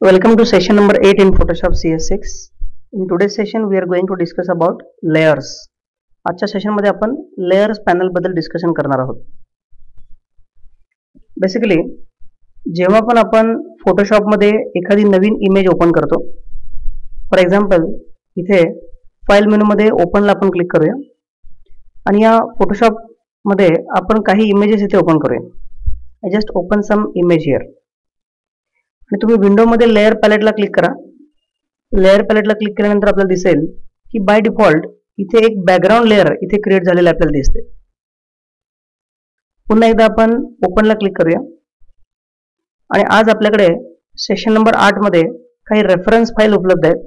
Welcome to session number 8 in Photoshop CS6. In today's session we are going to discuss about layers. आजच्या session मध्ये आपण layers panel बद्दल discussion करणार आहोत. Basically जेव्हा पण आपण फोटोशॉप मध्ये एखादी नवीन इमेज ओपन करतो, फॉर एक्झाम्पल इथे फाईल मेनू मध्ये ओपनला आपण क्लिक करूया आणि या फोटोशॉप मध्ये आपण काही इमेजेस इथे ओपन करूया. I just open some image here. आणि तुम्ही विंडोमध्ये लेअर पॅलेटला क्लिक करा. लेअर पॅलेटला क्लिक केल्यानंतर आपल्याला दिसेल की बाय डिफॉल्ट इथे एक बॅकग्राऊंड लेअर इथे क्रिएट झालेला आपल्याला दिसते. पुन्हा एकदा आपण ओपनला क्लिक करूया आणि आज आपल्याकडे सेशन नंबर 8 मध्ये काही रेफरन्स फाईल उपलब्ध आहेत,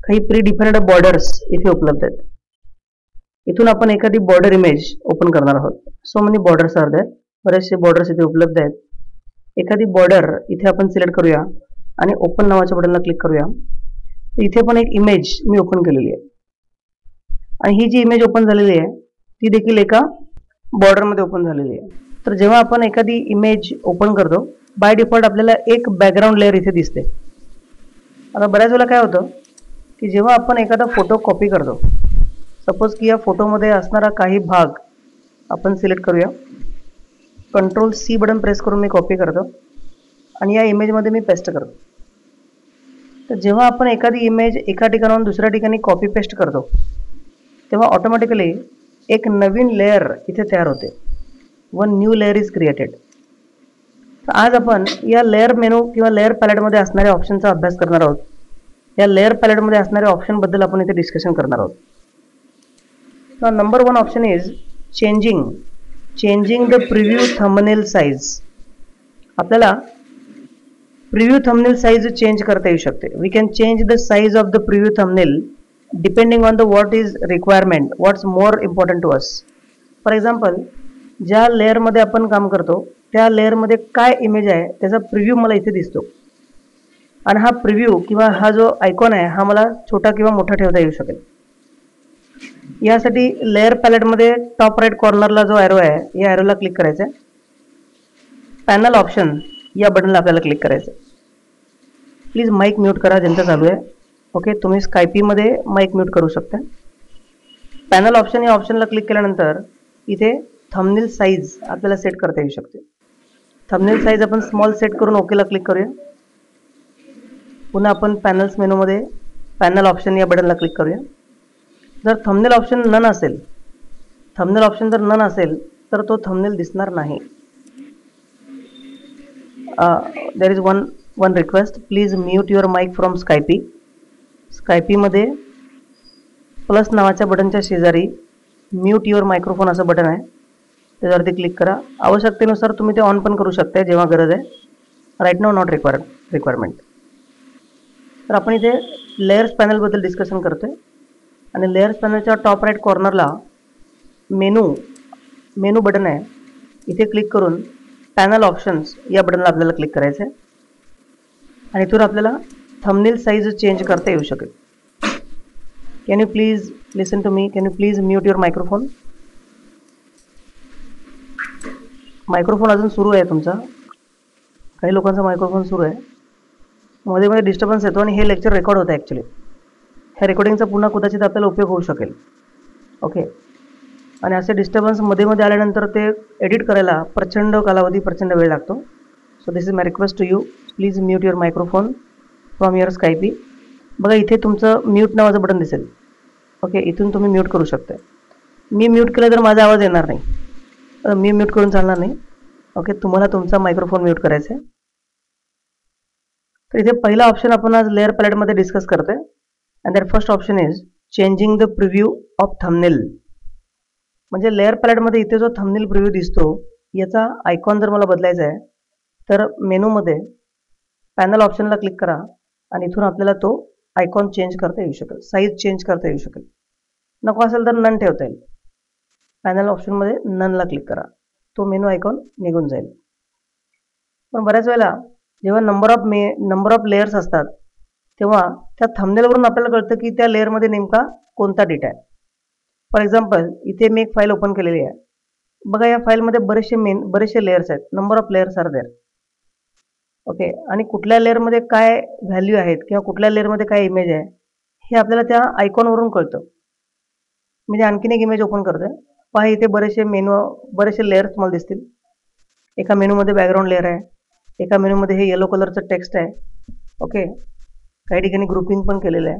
काही प्री डिफाइन्ड बॉर्डर्स इथे उपलब्ध आहेत. इथून आपण एखादी बॉर्डर इमेज ओपन करणार आहोत. So many borders are there. बरेचसे बॉर्डर्स इथे उपलब्ध आहेत. एखादी बॉर्डर इथे आपण सिलेक्ट करूया आणि ओपन नावाच्या बटनला क्लिक करूया. इथे पण एक इमेज मी ओपन केलेली आहे आणि ही जी इमेज ओपन झालेली आहे ती देखील एका बॉर्डरमध्ये ओपन झालेली आहे. तर जेव्हा आपण एखादी इमेज ओपन करतो बाय डिफॉल्ट आपल्याला एक बॅकग्राऊंड लेअर इथे दिसते. आता बऱ्याच वेळेला काय होतं की जेव्हा आपण एखादा फोटो कॉपी करतो, सपोज की या फोटोमध्ये असणारा काही भाग आपण सिलेक्ट करूया. कंट्रोल सी बटन प्रेस करून मी कॉपी करतो आणि या इमेजमध्ये मी पेस्ट करतो. तर जेव्हा आपण एखादी इमेज एका ठिकाणाहून दुसऱ्या ठिकाणी कॉपी पेस्ट करतो तेव्हा ऑटोमॅटिकली एक नवीन लेअर इथे तयार होते. One new layer is created. तर आज आपण या लेअर मेनू किंवा लेअर पॅलेटमध्ये असणाऱ्या ऑप्शनचा अभ्यास करणार आहोत. या लेअर पॅलेटमध्ये असणाऱ्या ऑप्शनबद्दल आपण इथे डिस्कशन करणार आहोत. Number 1 option is changing the preview thumbnail size. आपल्याला प्रिव्ह्यू थंबनेल साइज चेंज करता येऊ शकते. We can change the size of the preview thumbnail depending on the what is requirement, what's more important to us. For example ज्या लेअरमध्ये आपण काम करतो त्या लेअरमध्ये काय इमेज आहे त्याचा प्रिव्ह्यू मला इथे दिसतो आणि हा प्रिव्ह्यू किंवा हा जो आयकॉन आहे हा मला छोटा किंवा मोठा ठेवता येऊ शकेल. यासाठी लेअर पॅलेटमध्ये टॉप राईट कॉर्नरला जो ॲरो आहे या ॲरोला क्लिक करायचं आहे. पॅनल ऑप्शन या बटनला आपल्याला क्लिक करायचं आहे. प्लीज माईक म्यूट करा ज्यांचं चालू आहे. ओके, तुम्ही स्कायपीमध्ये माईक म्यूट करू शकता. पॅनल ऑप्शन या ऑप्शनला क्लिक केल्यानंतर इथे थंबनेल साईज आपल्याला सेट करता येऊ शकते. थंबनेल साईज आपण स्मॉल सेट करून ओकेला क्लिक करूया. पुन्हा आपण पॅनल्स मेनूमध्ये पॅनल ऑप्शन या बटनला क्लिक करूया. जर थंबनेल ऑप्शन नन असेल तर तो थंबनेल दिसणार नाही. There is one request, please mute your mic from Skype. स्कायपीमध्ये प्लस नावाच्या बटनच्या शेजारी म्यूट युअर मायक्रोफोन असं बटन आहे, त्याच्यावरती क्लिक करा. आवश्यकतेनुसार तुम्ही ते ऑन पण करू शकता जेव्हा गरज आहे. Right now not requirement. तर आपण इथे लेयर्स पॅनलबद्दल डिस्कशन करतोय आणि लेयर्स पॅनलच्या टॉप राईट कॉर्नरला मेनू बटन आहे. इथे क्लिक करून पॅनल ऑप्शन्स या बटनला आपल्याला क्लिक करायचं आहे आणि इथून आपल्याला थंबनेल साईज चेंज करता येऊ शकेल. Can you please listen to me? Can you please mute your microphone? Microphone अजून सुरू आहे तुमचा. काही लोकांचा मायक्रोफोन सुरू आहे. मध्ये मध्ये डिस्टर्बन्स येतो आणि हे लेक्चर रेकॉर्ड होतं ॲक्च्युली. ह्या रेकॉर्डिंगचा पुन्हा कदाचित आपल्याला उपयोग होऊ शकेल. ओके, आणि असे डिस्टर्बन्स मध्ये मध्ये आल्यानंतर ते एडिट करायला प्रचंड वेळ लागतो. So this is my request to you, please mute your microphone from your Skype. बघा इथे तुमचं म्यूट नावाचं बटन दिसेल. ओके, इथून तुम्ही म्यूट करू शकता. मी म्यूट केलं तर माझा आवाज येणार नाही. मी म्यूट करून चालणार नाही. ओके, तुम्हाला तुमचा मायक्रोफोन म्यूट करायचा आहे. तर इथे पहिला ऑप्शन आपण आज लेअर पॅलेटमध्ये डिस्कस करतोय. and that first option is changing the preview of thumbnail. म्हणजे लेअर पॅलेटमध्ये इथे जो थंबनेल प्रिव्ह्यू दिसतो याचा आयकॉन जर मला बदलायचा आहे तर मेनूमध्ये पॅनल ऑप्शनला क्लिक करा आणि इथून आपल्याला तो आयकॉन चेंज करता येऊ शकेल, साईज चेंज करता येऊ शकेल. नको असेल तर नन ठेवता येईल. पॅनल ऑप्शनमध्ये ननला क्लिक करा, तो मेनू आयकॉन निघून जाईल. पण बऱ्याच वेळेला जेव्हा नंबर ऑफ लेयर्स असतात तेव्हा त्या थंबनेलवरून आपल्याला कळतं की त्या लेअरमध्ये नेमका कोणता डेटा आहे. फॉर एक्झाम्पल इथे मी एक फाईल ओपन केलेली आहे. बघा या फाईलमध्ये बरेचसे लेयर्स आहेत. Number of layers are there. Okay, आणि कुठल्या लेअरमध्ये काय व्हॅल्यू आहेत किंवा कुठल्या लेअरमध्ये काय इमेज आहे हे आपल्याला त्या आयकॉनवरून कळतं. म्हणजे आणखीन एक इमेज ओपन करतोय. पहा इथे बरेचसे लेअर्स तुम्हाला दिसतील. एका मेनूमध्ये बॅकग्राऊंड लेअर आहे, एका मेनूमध्ये हे येलो कलरचं टेक्स्ट आहे. ओके, काही ठिकाणी ग्रुपिंग पण केलेलं आहे.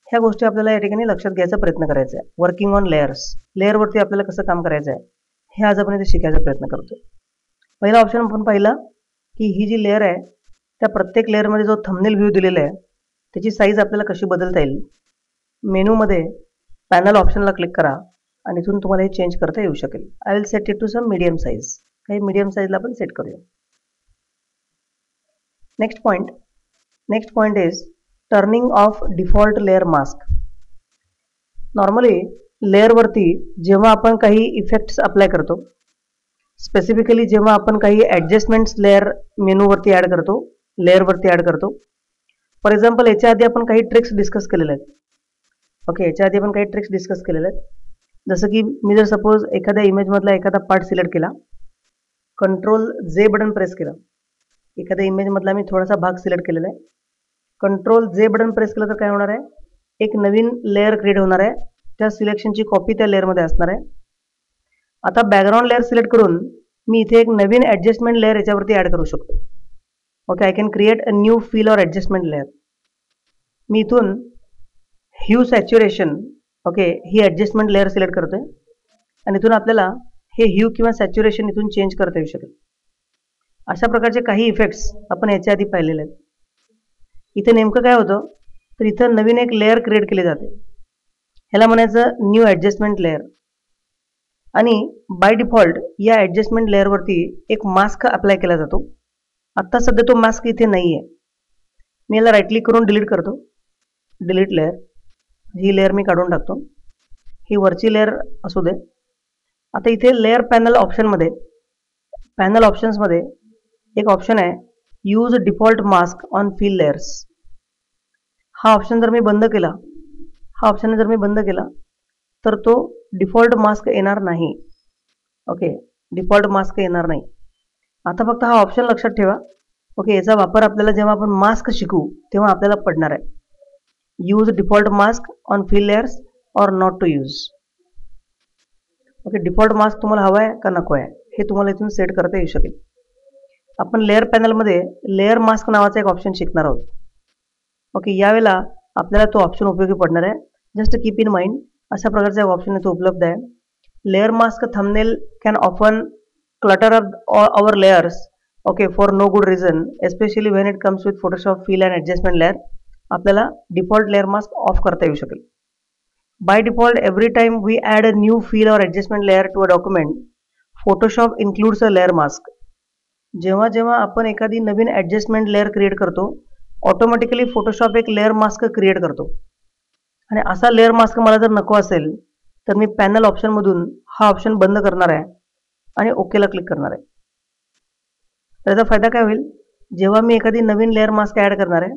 ह्या गोष्टी आपल्याला या ठिकाणी लक्षात घ्यायचा प्रयत्न करायचा आहे. वर्किंग ऑन लेअर्स, लेअरवरती आपल्याला कसं काम करायचं आहे हे आज आपण इथे शिकायचा प्रयत्न करतोय. पहिला ऑप्शन आपण पाहिला की ही जी लेअर आहे त्या प्रत्येक लेअरमध्ये जो थंबनेल व्ह्यू दिलेला आहे त्याची साईज आपल्याला कशी बदलता येईल. मेनूमध्ये पॅनल ऑप्शनला क्लिक करा आणि इथून तुम्हाला हे चेंज करता येऊ शकेल. I will set it to some medium size. काही मीडियम साईजला आपण सेट करूया. Next point is turning off default layer mask. Normally लेअरवरती जेव्हा आपण काही इफेक्ट्स अप्लाय करतो, स्पेसिफिकली जेव्हा आपण काही ॲडजस्टमेंट्स लेअर मेनूवरती ॲड करतो, लेअरवरती ॲड करतो. फॉर एक्झाम्पल याच्या आधी आपण काही ट्रिक्स डिस्कस केलेल्या आहेत. ओके, याच्या आधी आपण काही ट्रिक्स डिस्कस केलेल्या आहेत. जसं की मी जर सपोज एखाद्या इमेजमधला एखादा पार्ट सिलेक्ट केला, कंट्रोल जे बटन प्रेस केलं, एखाद्या इमेजमधला मी थोडासा भाग सिलेक्ट केलेला आहे, कंट्रोल जे बटन प्रेस केलं तर काय होणार आहे, एक नवीन लेअर क्रिएट होणार आहे. त्या सिलेक्शनची कॉपी त्या लेअरमध्ये असणार आहे. आता बॅकग्राऊंड लेअर सिलेक्ट करून मी इथे एक नवीन ॲडजस्टमेंट लेअर याच्यावरती ॲड करू शकतो. Okay, I can create a new fill or adjustment layer. मी इथून ह्यू सॅच्युरेशन, ओके, ही ॲडजस्टमेंट लेअर सिलेक्ट करतोय आणि इथून आपल्याला हे ह्यू किंवा सॅच्युरेशन इथून चेंज करता येऊ शकेल. अशा प्रकारचे काही इफेक्ट्स आपण याच्या आधी पाहिलेले आहेत. इथे नेमकं काय होतं तर इथं नवीन एक लेअर क्रिएट केली जाते, ह्याला म्हणायचं न्यू ॲडजस्टमेंट लेअर. आणि बाय डिफॉल्ट या ॲडजस्टमेंट लेअरवरती एक मास्क अप्लाय केला जातो. आत्ता सध्या तो मास्क इथे नाही आहे. मी याला राईट क्लिक करून डिलीट करतो. डिलीट लेअर, ही लेअर मी काढून टाकतो. ही वरची लेअर असू दे. आता इथे लेअर पॅनल ऑप्शन्समध्ये एक ऑप्शन आहे use default mask on fill layers. हा ऑप्शन जर मी बंद केला तर तो डिफॉल्ट मास्क येणार नाही. ओके, डिफॉल्ट मास्क येणार नाही. आता फक्त हा ऑप्शन लक्षात ठेवा. ओके, याचा वापर आपल्याला जेव्हा आपण मास्क शिकू तेव्हा आपल्याला पडणार आहे. Use default mask on fill layers or not to use. Okay, default mask तुम्हाला हवा आहे का नको आहे हे तुम्हाला इथून सेट करता येऊ शकेल. आपण लेअर पॅनलमध्ये लेअर मास्क नावाचा एक ऑप्शन शिकणार आहोत. ओके, यावेळेला आपल्याला तो ऑप्शन उपयोगी पडणार आहे. जस्ट कीप इन माइंड अशा प्रकारचा ऑप्शन इथे उपलब्ध आहे. Layer mask thumbnail can often clutter up our layers, okay, for no good reason, especially when it comes with Photoshop fill and adjustment layer. आपल्याला डिफॉल्ट लेअर मास्क ऑफ करता येऊ शकेल. By default every time we add a new fill or adjustment layer to a document, Photoshop includes a layer mask. जेव्हा आपण एखादी नवीन adjustment layer create करतो, automatically Photoshop एक लेअर मास्क क्रिएट करतो. आणि असा लेअर मास्क मला जर नको असेल तर मी पॅनल ऑप्शनमधून हा ऑप्शन बंद करणार आहे आणि ओकेला क्लिक करणार आहे. त्याचा फायदा काय होईल, जेव्हा मी एखादी नवीन लेअर मास्क ॲड करणार आहे,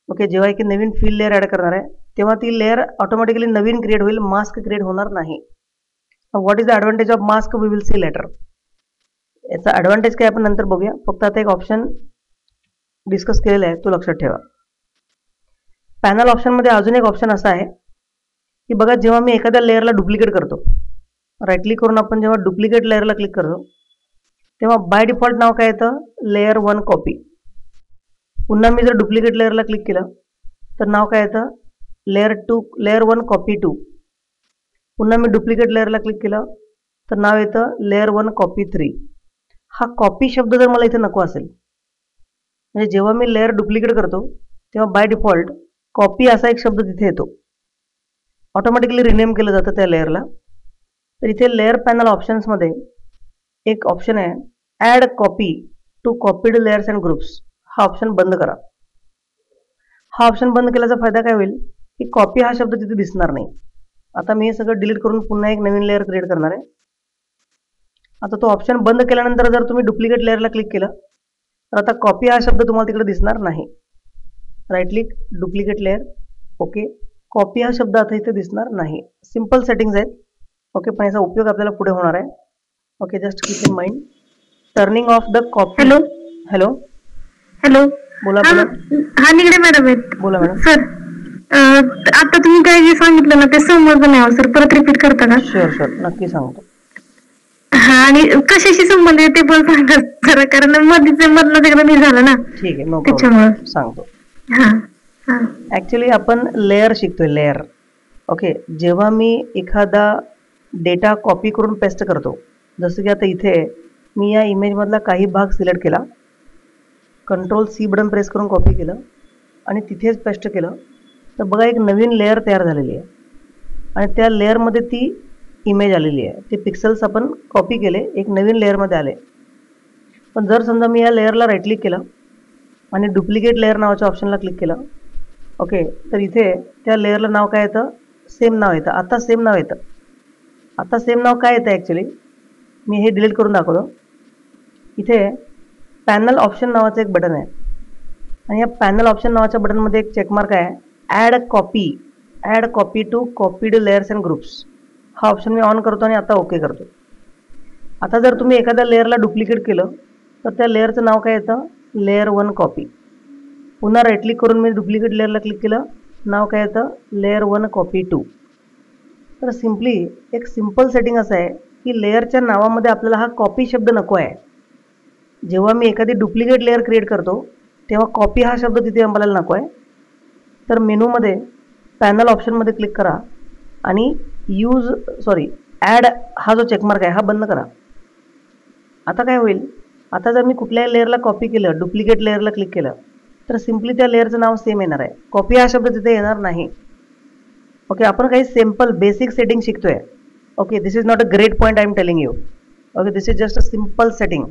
ओके, जेव्हा एक नवीन फील लेअर ॲड करणार आहे तेव्हा ती लेअर ऑटोमॅटिकली नवीन क्रिएट होईल, मास्क क्रिएट होणार नाही. What is the advantage of mask we will see later. याचा ॲडव्हान्टेज काय आपण नंतर बघूया. फक्त आता एक ऑप्शन डिस्कस केलेला आहे तो लक्षात ठेवा. पॅनल ऑप्शनमध्ये अजून एक ऑप्शन असा आहे की बघा, जेव्हा मी एखाद्या लेअरला डुप्लिकेट करतो, राईट क्लिक करून आपण जेव्हा डुप्लिकेट लेअरला क्लिक करतो तेव्हा बाय डिफॉल्ट नाव काय येतं, लेअर 1 कॉपी. पुन्हा मी जर डुप्लिकेट लेअरला क्लिक केलं तर नाव काय येतं, लेअर 1 कॉपी 2. पुन्हा मी डुप्लिकेट लेअरला क्लिक केलं तर नाव येतं लेअर 1 कॉपी 3. हा कॉपी शब्द जर मला इथे नको असेल, म्हणजे जेव्हा मी लेअर डुप्लिकेट करतो तेव्हा बाय डिफॉल्ट कॉपी असा एक शब्द तिथे येतो, ऑटोमॅटिकली रिनेम केलं जातं त्या लेअरला. तर इथे लेअर पॅनल ऑप्शन्समध्ये एक ऑप्शन आहे add copy to copied layers and groups. हा ऑप्शन बंद करा. हा ऑप्शन बंद केल्याचा फायदा काय होईल की कॉपी हा शब्द तिथे दिसणार नाही. आता मी हे सगळं डिलीट करून पुन्हा एक नवीन लेअर क्रिएट करणार आहे. आता तो ऑप्शन बंद केल्यानंतर जर तुम्ही डुप्लिकेट लेअरला क्लिक केलं तर आता कॉपी हा शब्द तुम्हाला तिकडे दिसणार नाही. Right click, duplicate layer, okay, copy हा शब्द आता इथे दिसणार नाही. सिंपल सेटिंग्स आहेत. ओके, पण याचा उपयोग आपल्याला पुढे होणार आहे. Okay, just keep in mind turning of the copy. Hello, hello. बोला हा बोला हा निगडे मॅडम आहेत बोला मॅडम. सर. आता तुम्ही काय जे सांगितलं ना ते समजलं नाही सर, परत रिपीट करता का? शुअर शुअर नक्की सांगतो. हा, आणि कशाशी संबंध आहे ते पण सांगा जरा, कारण मधीच मधलं एकदा मी झालं ना ठीक आहे, नो त्याच्यामुळं. प्रॉब्लेम, सांगतो. हा हा ॲक्च्युली आपण लेअर शिकतोय, लेअर. ओके, जेव्हा मी एखादा डेटा कॉपी करून पेस्ट करतो, जसं की आता इथे मी या इमेजमधला काही भाग सिलेक्ट केला, कंट्रोल-C बटन प्रेस करून कॉपी केलं आणि तिथेच पेस्ट केलं, तर बघा एक नवीन लेअर तयार झालेली आहे आणि त्या लेअरमध्ये ती इमेज आलेली आहे. ते पिक्सेल्स आपण कॉपी केले, एक नवीन लेअरमध्ये आले. पण जर समजा मी या लेअरला राईट क्लिक केलं आणि डुप्लिकेट लेअर नावाच्या ऑप्शनला क्लिक केलं, ओके, तर इथे त्या लेअरला नाव काय येतं? सेम नाव येतं. आता सेम नाव येतं. आता सेम नाव काय येतं ॲक्च्युली? मी हे डिलीट करून दाखवतो. इथे पॅनल ऑप्शन नावाचं एक बटन आहे आणि या पॅनल ऑप्शन नावाच्या बटनमध्ये एक चेकमार्क आहे, add copy to copied layers and groups. हा ऑप्शन मी ऑन करतो आणि आता ओके करतो. आता जर तुम्ही एखाद्या लेअरला डुप्लिकेट केलं तर त्या लेअरचं नाव काय येतं? Layer 1 copy. पुन्हा राईट क्लिक करून मी डुप्लिकेट लेअरला क्लिक केलं, नाव काय येतं? Layer 1 copy 2. तर सिम्पली एक सिम्पल सेटिंग असं आहे की लेअरच्या नावामध्ये आपल्याला हा कॉपी शब्द नको आहे. जेव्हा मी एखादी डुप्लिकेट लेअर क्रिएट करतो तेव्हा कॉपी हा शब्द तिथे आपल्याला नको आहे. तर मेनूमध्ये पॅनल ऑप्शनमध्ये क्लिक करा आणि ॲड हा जो चेकमार्क आहे हा बंद करा. आता काय होईल? आता जर मी कुठल्याही लेअरला कॉपी केलं, डुप्लिकेट लेअरला क्लिक केलं, तर सिम्पली त्या लेअरचं नाव सेम येणार आहे. कॉपी हा शब्द तिथे येणार नाही. ओके, आपण काही सिम्पल बेसिक सेटिंग शिकतोय. Okay, this is not a great point I am telling you. Okay, this is just a simple setting.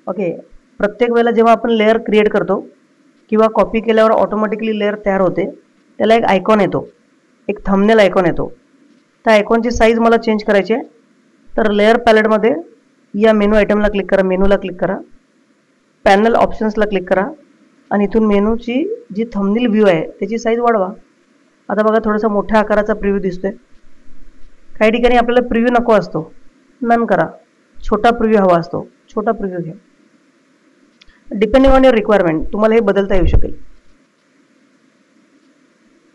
Okay, प्रत्येक वेळेला जेव्हा आपण लेअर क्रिएट करतो किंवा कॉपी केल्यावर ऑटोमॅटिकली लेअर तयार होते, त्याला एक आयकॉन येतो, एक थंबनेल आयकॉन येतो. त्या आयकॉनची साईज मला चेंज करायची आहे. तर लेअर पॅलेटमध्ये या मेनू आयटमला क्लिक करा, मेनूला क्लिक करा, पॅनल ऑप्शन्सला क्लिक करा आणि इथून मेनूची जी थंबनेल व्ह्यू आहे त्याची साईज वाढवा. आता बघा थोडासा मोठ्या आकाराचा प्रिव्ह्यू दिसतोय. काही ठिकाणी आपल्याला प्रिव्ह्यू नको असतो, नन करा. छोटा प्रिव्ह्यू हवा असतो, छोटा प्रिव्ह्यू घ्या. डिपेंडिंग ऑन युअर रिक्वायरमेंट तुम्हाला हे बदलता येऊ शकेल.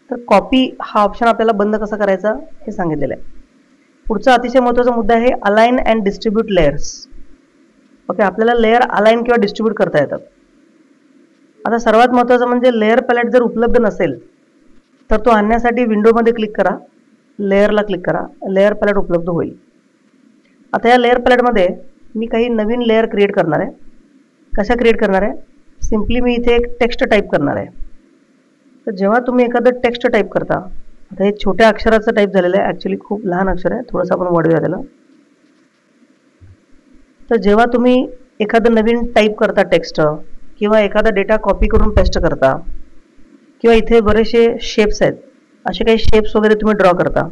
तर कॉपी हा ऑप्शन आपल्याला बंद कसा करायचा हे सांगितलेलं आहे. पुढचा अतिशय महत्त्वाचा मुद्दा आहे align and distribute layers. Okay, आपल्याला लेअर अलाइन किंवा डिस्ट्रीब्यूट करता येतात. आता सर्वात महत्त्वाचं म्हणजे लेअर पॅलेट जर उपलब्ध नसेल तर तो आणण्यासाठी विंडोमध्ये क्लिक करा, लेअरला क्लिक करा, लेअर पॅलेट उपलब्ध होईल. आता या लेअर पॅलेटमध्ये मी काही नवीन लेअर क्रिएट करणार आहे. कशा क्रिएट करणार आहे? सिम्पली मी इथे एक टेक्स्ट टाईप करणार आहे. तर जेव्हा तुम्ही एखादं टेक्स्ट टाईप करता, आता हे छोट्या अक्षराचं टाईप झालेलं आहे, ॲक्च्युली खूप लहान अक्षर आहे, थोडंसं आपण वाढवूया त्याला. तर जेव्हा तुम्ही एखादं नवीन टाईप करता टेक्स्ट किंवा एखादा डेटा कॉपी करून पेस्ट करता किंवा इथे बरेचसे शेप्स आहेत, असे काही शेप्स वगैरे तुम्ही ड्रॉ करता,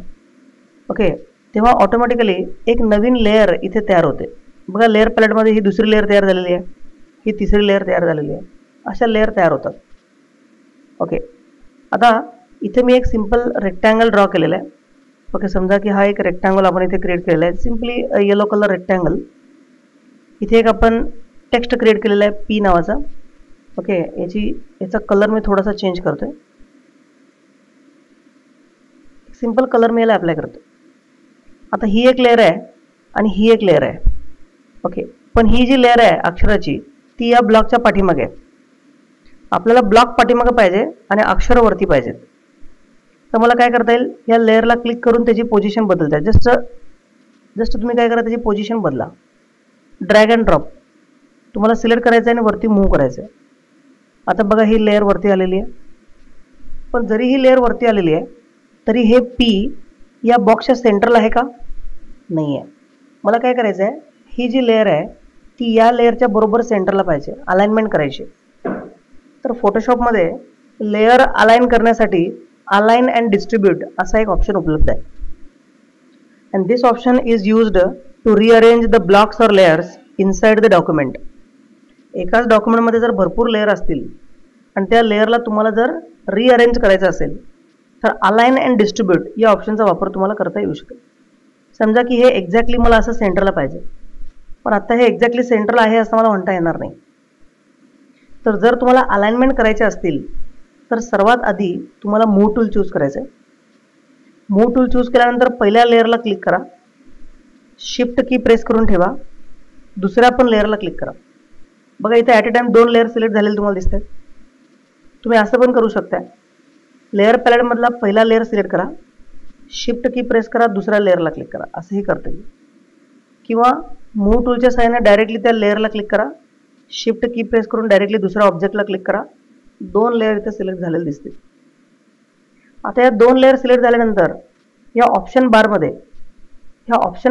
ओके, तेव्हा ऑटोमॅटिकली एक नवीन लेअर इथे तयार होते. बघा लेअर पॅलेटमध्ये ही दुसरी लेअर तयार झालेली आहे, ही तिसरी लेअर तयार झालेली आहे, अशा लेअर तयार होतात. ओके, आता इथे मी एक सिम्पल रेक्टँगल ड्रॉ केलेला आहे. ओके, समजा की हा एक रेक्टँगल आपण इथे क्रिएट केलेला आहे, सिम्पली येलो कलर रेक्टँगल. इथे एक आपण टेक्स्ट क्रिएट केलेला आहे पी नावाचा. ओके, याचा कलर मी थोडासा चेंज करतोय, सिम्पल कलर मी याला अप्लाय करतो. आता ही एक लेअर आहे आणि ही एक लेअर आहे. ओके, पण ही जी लेअर आहे अक्षराची ती या ब्लॉकच्या पाठीमागे आहे. आपल्याला ब्लॉक पाठीमागे पाहिजे आणि अक्षर वरती पाहिजेत. तर मला काय करता येईल? या लेअरला क्लिक करून त्याची पोझिशन बदलता येईल. जस्ट तुम्ही काय करा, त्याची पोझिशन बदला, ड्रॅग अँड ड्रॉप. तुम्हाला सिलेक्ट करायचं आहे आणि वरती मूव्ह करायचं आहे. आता बघा ही लेअर वरती आलेली आहे. पण जरी ही लेअर वरती आलेली आहे तरी हे पी या बॉक्सच्या सेंटरला आहे का? नाही आहे. मला काय करायचं आहे, ही जी लेअर आहे ती या लेअरच्या बरोबर सेंटरला पाहिजे, अलाइनमेंट करायची. तर फोटोशॉपमध्ये लेअर अलाइन करण्यासाठी अलाइन अँड डिस्ट्रीब्यूट असा एक ऑप्शन उपलब्ध आहे. And this option is used to rearrange the blocks or layers inside the document. एकाच डॉक्युमेंटमध्ये जर भरपूर लेअर असतील आणि त्या लेअरला तुम्हाला जर रिअरेंज करायचं असेल तर अलाइन अँड डिस्ट्रीब्यूट या ऑप्शनचा वापर तुम्हाला करता येऊ शकेल. समजा की हे एक्झॅक्टली मला असं सेंटरला पाहिजे, पण आता हे एक्झॅक्टली सेंटरला आहे असं मला म्हणता येणार नाही. तर जर तुम्हाला अलाइनमेंट करायचे असतील तर सर्वात आधी तुम्हाला मूव्ह टूल चूज करायचं आहे. मूव्ह टूल चूज केल्यानंतर पहिल्या लेअरला क्लिक करा, शिफ्ट की प्रेस करून ठेवा, दुसऱ्या पण लेअरला क्लिक करा. बघा इथे at a time 2 layer select झालेले तुम्हाला दिसतात. तुम्ही असं पण करू शकता, लेअर पॅलेटमधला पहिला लेअर सिलेक्ट करा, शिफ्ट की प्रेस करा, दुसऱ्या लेअरला क्लिक करा, असंही करता येईल. किंवा मूव्ह टूलच्या सहाय्याने डायरेक्टली त्या लेअरला क्लिक करा, शिफ्ट की प्रेस करून डायरेक्टली दुसऱ्या ऑब्जेक्टला क्लिक करा, 2 लेअर इथे सिलेक्ट झालेले दिसतील. आता या 2 लेअर सिलेक्ट झाल्यानंतर या ऑप्शन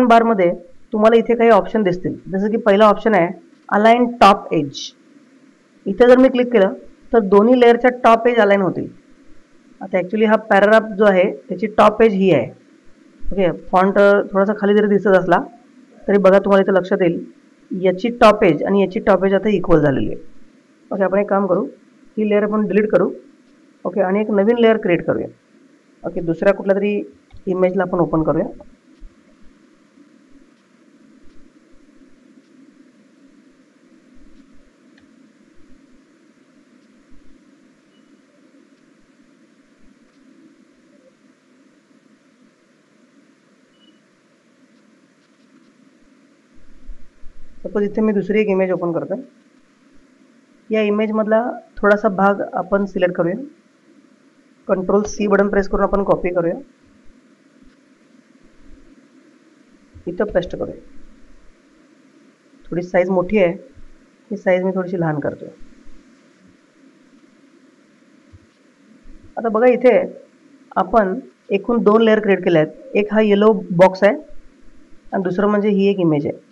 बारमध्ये तुम्हाला इथे काही ऑप्शन दिसतील. जसं की पहिला ऑप्शन आहे अलाइन टॉप एज. इथे जर मी क्लिक केलं तर दोन्ही लेअरच्या टॉप एज अलाइन होतील. आता ॲक्च्युली हा पॅराग्राफ जो आहे त्याची टॉप एज ही आहे. ओके, फॉन्ट थोडासा खाली जरी दिसत असला तरी बघा तुम्हाला इथं लक्षात येईल याची टॉप एज आणि याची टॉप एज आता इक्वल झालेली आहे. ओके, आपण एक काम करू, ही लेअर आपण डिलीट करू. ओके, आणि एक नवीन लेअर क्रिएट करूया. ओके, दुसऱ्या कुठल्या तरी इमेजला आपण ओपन करूया. सपोज इथे मी दुसरी एक इमेज ओपन करतो. या इमेजमधला थोडासा भाग आपण सिलेक्ट करूया. Ctrl+C बटन प्रेस करून आपण कॉपी करूया, इथं पेस्ट करूया. थोडी साईज मोठी आहे, ही साईज मी थोडीशी लहान करतोय. आता बघा इथे आपण एकूण 2 लेअर क्रिएट केले आहेत. एक हा येलो बॉक्स आहे आणि दुसरं म्हणजे ही एक इमेज आहे.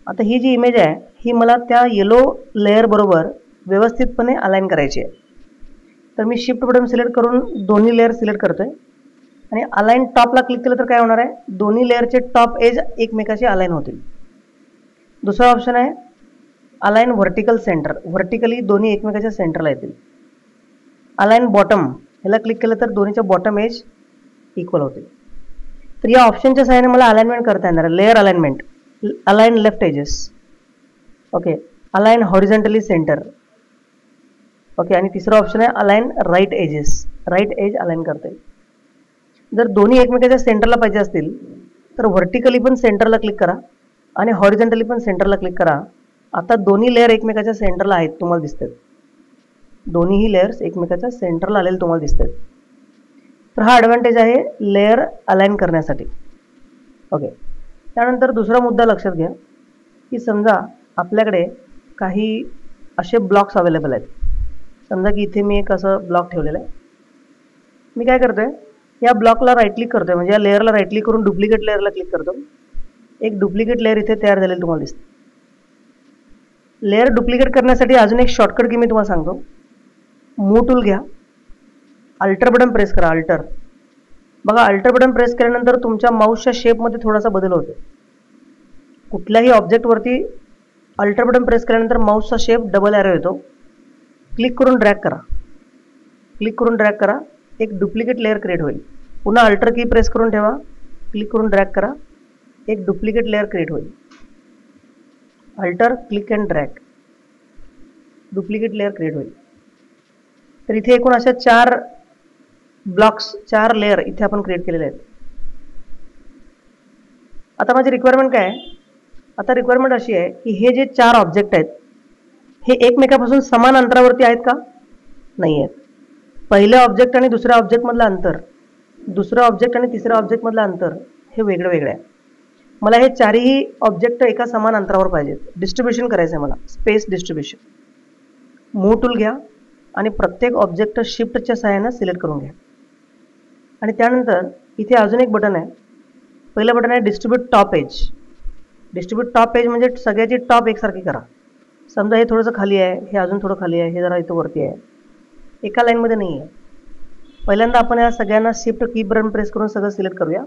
आता ही जी इमेज आहे ही मला त्या येलो लेअर बरोबर व्यवस्थितपणे अलाइन करायची आहे. तर मी शिफ्ट बटन सिलेक्ट करून दोन्ही लेअर सिलेक्ट करतोय आणि अलाइन टॉपला क्लिक केलं तर काय होणार आहे, दोन्ही लेअरचे टॉप एज एकमेकाशी अलाइन होतील. दुसरा ऑप्शन आहे अलाइन व्हर्टिकल सेंटर. व्हर्टिकली दोन्ही एकमेकाच्या सेंटरला येतील. अलाइन बॉटम ह्याला क्लिक केलं तर दोन्हीच्या बॉटम एज इक्वल होतील. तर या ऑप्शनच्या सहाय्याने मला अलाइनमेंट करता येणार आहे. Layer alignment, align left edges, okay, align horizontally center, okay, आणि तिसरा ऑप्शन आहे align right edges. Right edge align करता येईल. जर दोन्ही एकमेकाच्या सेंटरला पाहिजे असतील तर व्हर्टिकली पण सेंटरला क्लिक करा आणि हॉरिझॉन्टली पण सेंटरला क्लिक करा. आता दोन्ही लेअर एकमेकाच्या सेंटरला आहेत तुम्हाला दिसतात. दोन्हीही लेअर्स एकमेकाच्या सेंटरला आलेले तुम्हाला दिसतात. तर हा ॲडव्हान्टेज आहे लेअर अलाइन करण्यासाठी. ओके, त्यानंतर दुसरा मुद्दा लक्षात घ्या की समजा आपल्याकडे काही असे ब्लॉक्स अवेलेबल आहेत. समजा की इथे मी एक असं ब्लॉक ठेवलेलं आहे. मी काय करतोय, या ब्लॉकला राईट क्लिक करतोय, म्हणजे या लेअरला राईट क्लिक करून डुप्लिकेट लेअरला क्लिक करतो. एक डुप्लिकेट लेअर इथे तयार झालेली तुम्हाला दिसते. लेअर डुप्लिकेट करण्यासाठी अजून एक शॉर्टकट की मी तुम्हाला सांगतो. मूव्ह टूल घ्या, अल्टर बटन प्रेस करा. अल्टर, बघा अल्टर बटन प्रेस केल्यानंतर तुमच्या माऊसच्या शेपमध्ये थोडासा बदल होतो. कुठल्याही ऑब्जेक्टवरती अल्टर बटन प्रेस केल्यानंतर माऊसचा शेप डबल एरो येतो. क्लिक करून ड्रॅग करा, क्लिक करून ड्रॅग करा, एक डुप्लिकेट लेअर क्रिएट होईल. पुन्हा अल्टर की प्रेस करून ठेवा, क्लिक करून ड्रॅग करा, एक डुप्लिकेट लेअर क्रिएट होईल. Alter, click and drag, duplicate layer create होईल. तर इथे एकूण अशा 4 ब्लॉक्स, 4 लेअर इथे आपण क्रिएट केलेले आहेत. आता माझी रिक्वायरमेंट काय आहे, आता रिक्वायरमेंट अशी आहे की हे जे 4 ऑब्जेक्ट आहेत हे एकमेकापासून समान अंतरावरती आहेत का, नाही आहेत. पहिल्या ऑब्जेक्ट आणि दुसऱ्या ऑब्जेक्टमधलं अंतर, दुसऱ्या ऑब्जेक्ट आणि तिसऱ्या ऑब्जेक्टमधलं अंतर हे वेगळं वेगळं आहे. मला हे 4ही ऑब्जेक्ट एका समान अंतरावर पाहिजेत. डिस्ट्रीब्युशन करायचं आहे मला, स्पेस डिस्ट्रीब्युशन. मूव्ह टूल घ्या आणि प्रत्येक ऑब्जेक्ट शिफ्टच्या सहाय्याने सिलेक्ट करून घ्या. आणि त्यानंतर इथे अजून एक बटन आहे. पहिलं बटन आहे distribute top edge. Distribute top edge म्हणजे सगळ्याची टॉप एकसारखी करा. समजा हे थोडंसं खाली आहे, हे अजून थोडं खाली आहे, हे जरा इथं वरती आहे, एका लाईनमध्ये नाही आहे. पहिल्यांदा आपण या सगळ्यांना शिफ्ट की बटन प्रेस करून सगळं सिलेक्ट करूया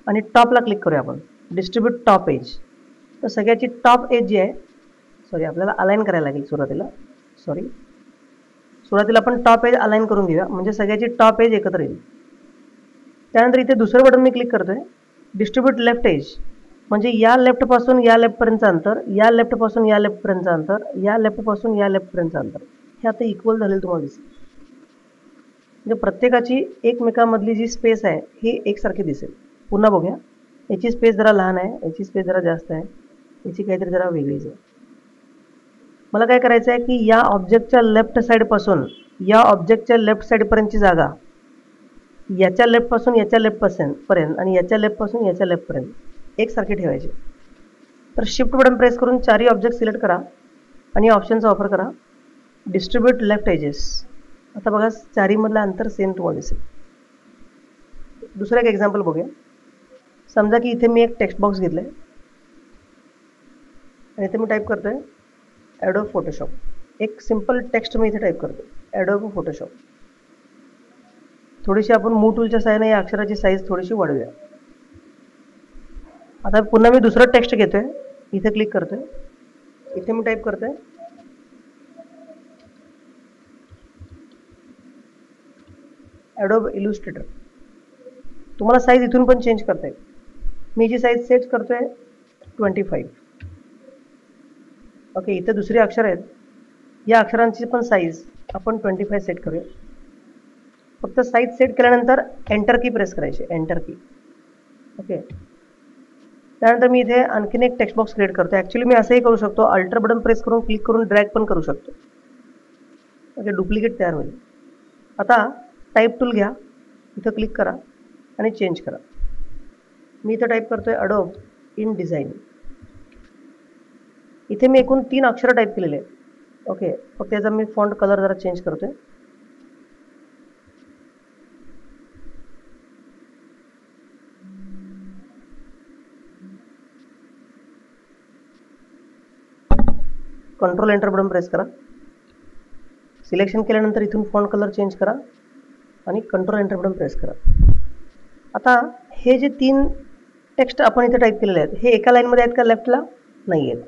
आणि टॉपला क्लिक करूया आपण, डिस्ट्रीब्यूट टॉप एज. तर सगळ्याची टॉप एज जी आहे, सॉरी आपल्याला अलाइन करायला लागेल सुरुवातीला आपण टॉप एज अलाइन करून घेऊया, म्हणजे सगळ्याची टॉप एज एकत्र येईल. त्यानंतर इथे दुसरं बटन मी क्लिक करतोय, डिस्ट्रीब्यूट लेफ्ट एज. म्हणजे या लेफ्ट पासून या लेफ्ट पर्यंतचं अंतर, या लेफ्ट पासून या लेफ्ट पर्यंतचं अंतर, या लेफ्ट पासून या लेफ्ट पर्यंतचं अंतर हे आता इक्वल झालेलं तुम्हाला दिसेल. म्हणजे प्रत्येकाची एकमेकांमधली जी स्पेस आहे ही एकसारखी दिसेल. पुन्हा बघूया. याची स्पेस जरा लहान आहे, याची स्पेस जरा जास्त आहे, याची काहीतरी जरा वेगळीच आहे. मला काय करायचं आहे की या ऑब्जेक्टच्या लेफ्ट साईडपासून या ऑब्जेक्टच्या लेफ्ट साईडपर्यंतची जागा याच्या लेफ्टपासून याच्या लेफ्टपर्यंत आणि याच्या लेफ्टपासून याच्या लेफ्टपर्यंत एकसारखी ठेवायची. तर शिफ्ट बटन प्रेस करून चारही ऑब्जेक्ट सिलेक्ट करा आणि ऑप्शनचा वापर करा. Distribute left edges. आता बघा चारीमधलं अंतर सेम तुम्हाला दिसेल. दुसरं एक एक्झाम्पल बघूया. समजा की इथे मी एक टेक्स्ट बॉक्स घेतलं आहे आणि इथे मी टाईप करतो आहे ॲडोब फोटोशॉप. एक सिम्पल टेक्स्ट मी इथे टाईप करतो ॲडोब फोटोशॉप. थोडीशी आपण मूव टूलच्या साहाय्याने या अक्षराची साईज थोडीशी वाढवूया. आता पुन्हा मी दुसरं टेक्स्ट घेतो आहे, इथे क्लिक करतो आहे, इथे मी टाईप करतो आहे ॲडोब इलुस्ट्रेटर. तुम्हाला साईज इथून पण चेंज करता येईल. मी जी साईज सेट करतो आहे 25. ओके, इथे दुसरी अक्षर आहेत, या अक्षरांची पण साईज आपण 25 सेट करूया. फक्त साईज सेट केल्यानंतर एंटर की प्रेस करायची, एंटर की. ओके, त्यानंतर मी इथे आणखीन एक टेक्स्ट बॉक्स क्रिएट करतो. ॲक्च्युली मी असंही करू शकतो, अल्टर बटन प्रेस करून क्लिक करून ड्रॅग पण करू शकतो. ओके, डुप्लिकेट तयार होईल. आता टाईप टूल घ्या, इथं क्लिक करा आणि चेंज करा. मी इथं टाईप करतो आहे अडोब इन डिझाईन. इथे मी एकूण 3 अक्षरं टाईप केलेले आहेत. ओके, फक्त याचा मी फॉन्ट कलर जरा चेंज करतो आहे. कंट्रोल एंटर बटन प्रेस करा. सिलेक्शन केल्यानंतर इथून फॉन्ट कलर चेंज करा आणि कंट्रोल एंटर बटन प्रेस करा. आता हे जे 3 टेक्स्ट आपण इथे टाईप केलेले आहेत हे एका लाईनमध्ये आहेत का लेफ्टला? नाही आहेत.